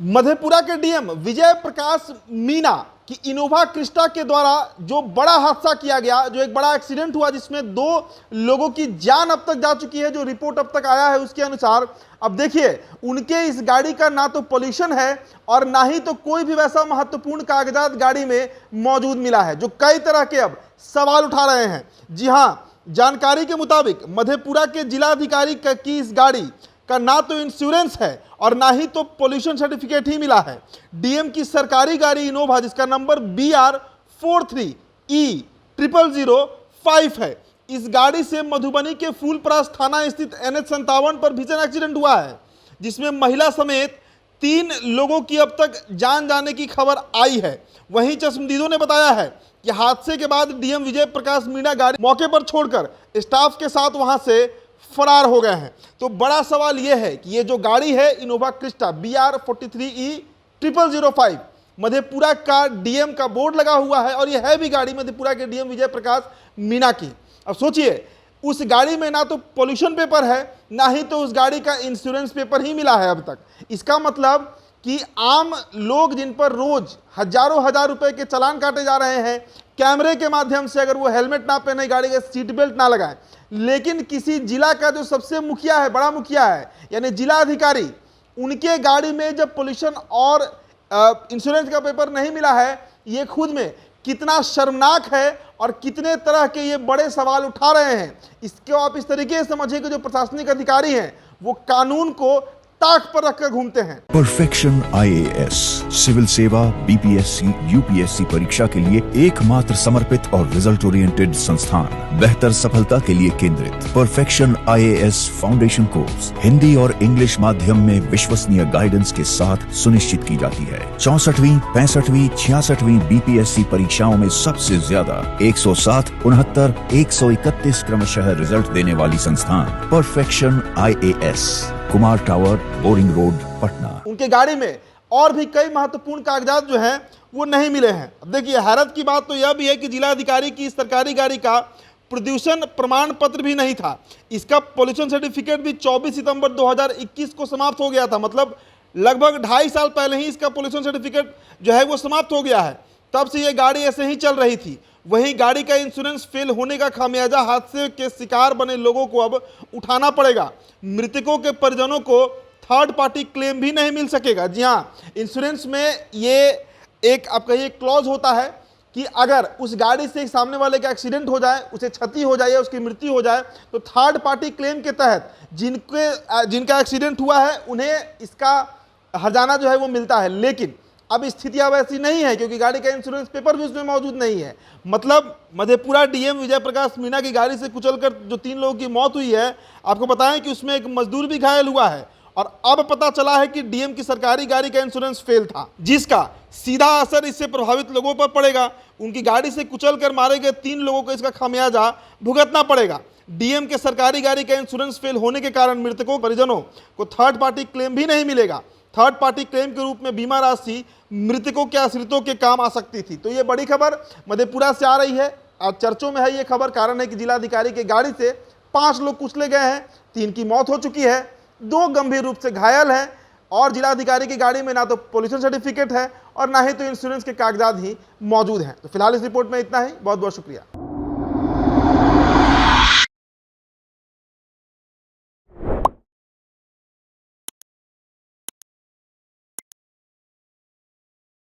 मधेपुरा के डीएम विजय प्रकाश मीना की Innova Crysta के द्वारा जो बड़ा हादसा किया गया, जो एक बड़ा एक्सीडेंट हुआ जिसमें 2 लोगों की जान अब तक जा चुकी है, जो रिपोर्ट अब तक आया है उसके अनुसार। अब देखिए, उनके इस गाड़ी का ना तो पोल्यूशन है और ना ही तो कोई भी वैसा महत्वपूर्ण कागजात गाड़ी में मौजूद मिला है, जो कई तरह के अब सवाल उठा रहे हैं। जी हां, जानकारी के मुताबिक मधेपुरा के जिलाधिकारी की इस गाड़ी का ना तो इंश्योरेंस है और ना ही तो पोल्यूशन सर्टिफिकेट ही मिला है। डीएम की सरकारी गाड़ी इनोवा, जिसका नंबर BR43E0005 है, इस गाड़ी से मधुबनी के फूलपरास थाना स्थित NH57 पर भीषण एक्सीडेंट हुआ है, जिसमें महिला समेत 3 लोगों की अब तक जान जाने की खबर आई है। वहीं चश्मदीदों ने बताया है कि हादसे के बाद डीएम विजय प्रकाश मीणा गाड़ी मौके पर छोड़कर स्टाफ के साथ वहां से फरार हो गए हैं। तो बड़ा सवाल यह है कि ये जो गाड़ी है इनोवा क्रिस्टा BR43E0005, मधेपुरा का डीएम का बोर्ड लगा हुआ है और यह है भी गाड़ी मधेपुरा के डीएम विजय प्रकाश मीणा की। अब सोचिए, उस गाड़ी में ना तो पोल्यूशन पेपर है, ना ही तो उस गाड़ी का इंश्योरेंस पेपर ही मिला है अब तक। इसका मतलब कि आम लोग जिन पर रोज हजारों हजार रुपए के चालान काटे जा रहे हैं, कैमरे के माध्यम से, अगर वो हेलमेट ना पहने, गाड़ी का सीट बेल्ट ना लगाएं, लेकिन किसी जिला का जो सबसे मुखिया है, बड़ा मुखिया है, यानी जिला अधिकारी, उनके गाड़ी में जब पोल्यूशन और इंश्योरेंस का पेपर नहीं मिला है, ये खुद में कितना शर्मनाक है और कितने तरह के ये बड़े सवाल उठा रहे हैं। इसको आप इस तरीके से समझिए कि जो प्रशासनिक अधिकारी हैं वो कानून को ताक पर रखकर घूमते हैं। परफेक्शन IAS सिविल सेवा, BPSC, UPSC परीक्षा के लिए एकमात्र समर्पित और रिजल्ट ओरिएंटेड संस्थान, बेहतर सफलता के लिए केंद्रित। Perfection IAS foundation course Hindi और इंग्लिश माध्यम में विश्वसनीय गाइडेंस के साथ सुनिश्चित की जाती है। 64वीं, 65वीं, 66वीं BPSC परीक्षाओं में सबसे ज्यादा 107, 69, 131 क्रमशः रिजल्ट देने वाली संस्थान perfection IAS, Kumar tower, boring road, Patna. उनके गाड़ी में और भी कई महत्वपूर्ण कागजात जो हैं वो नहीं मिले हैं। अब देखिए, हैरत की बात तो यह भी है कि जिलाधिकारी की सरकारी गाड़ी का प्रदूषण प्रमाण पत्र भी नहीं था। इसका पोल्यूशन सर्टिफिकेट भी 24 सितंबर 2021 को समाप्त हो गया था। मतलब लगभग 2.5 साल पहले ही इसका पोल्यूशन सर्टिफिकेट जो है वो समाप्त हो गया है। तब से ये गाड़ी ऐसे ही चल रही थी। वहीं गाड़ी का इंश्योरेंस फेल होने का खामियाजा हादसे के शिकार बने लोगों को अब उठाना पड़ेगा। मृतकों के परिजनों को थर्ड पार्टी क्लेम भी नहीं मिल सकेगा। जी हाँ, इंश्योरेंस में ये एक आप कहिए क्लॉज होता है कि अगर उस गाड़ी से सामने वाले का एक्सीडेंट हो जाए, उसे क्षति हो जाए या उसकी मृत्यु हो जाए, तो थर्ड पार्टी क्लेम के तहत जिनका एक्सीडेंट हुआ है उन्हें इसका हर्जाना जो है वो मिलता है। लेकिन अब स्थिति अब ऐसी नहीं है, क्योंकि गाड़ी का इंश्योरेंस पेपर भी उसमें मौजूद नहीं है। मतलब मधेपुरा डीएम विजय प्रकाश मीणा की गाड़ी से कुचलकर जो 3 लोगों की मौत हुई है, आपको बताएं कि उसमें एक मजदूर भी घायल हुआ है। और अब पता चला है कि डीएम की सरकारी गाड़ी का इंश्योरेंस फेल था, जिसका सीधा असर इससे प्रभावित लोगों पर पड़ेगा। उनकी गाड़ी से कुचलकर मारे गए 3 लोगों को इसका खामियाजा भुगतना पड़ेगा। डीएम के सरकारी गाड़ी का इंश्योरेंस फेल होने के कारण मृतकों परिजनों को थर्ड पार्टी क्लेम भी नहीं मिलेगा। थर्ड पार्टी क्लेम के रूप में बीमा राशि मृतकों के आश्रितों के काम आ सकती थी। तो ये बड़ी खबर मधेपुरा से आ रही है और चर्चों में है ये खबर। कारण है कि जिलाधिकारी की गाड़ी से 5 लोग कुचले गए हैं, 3 की मौत हो चुकी है, 2 गंभीर रूप से घायल हैं और जिलाधिकारी की गाड़ी में ना तो पोल्यूशन सर्टिफिकेट है और ना ही तो इंश्योरेंस के कागजात ही मौजूद हैं। तो फिलहाल इस रिपोर्ट में इतना ही। बहुत बहुत शुक्रिया।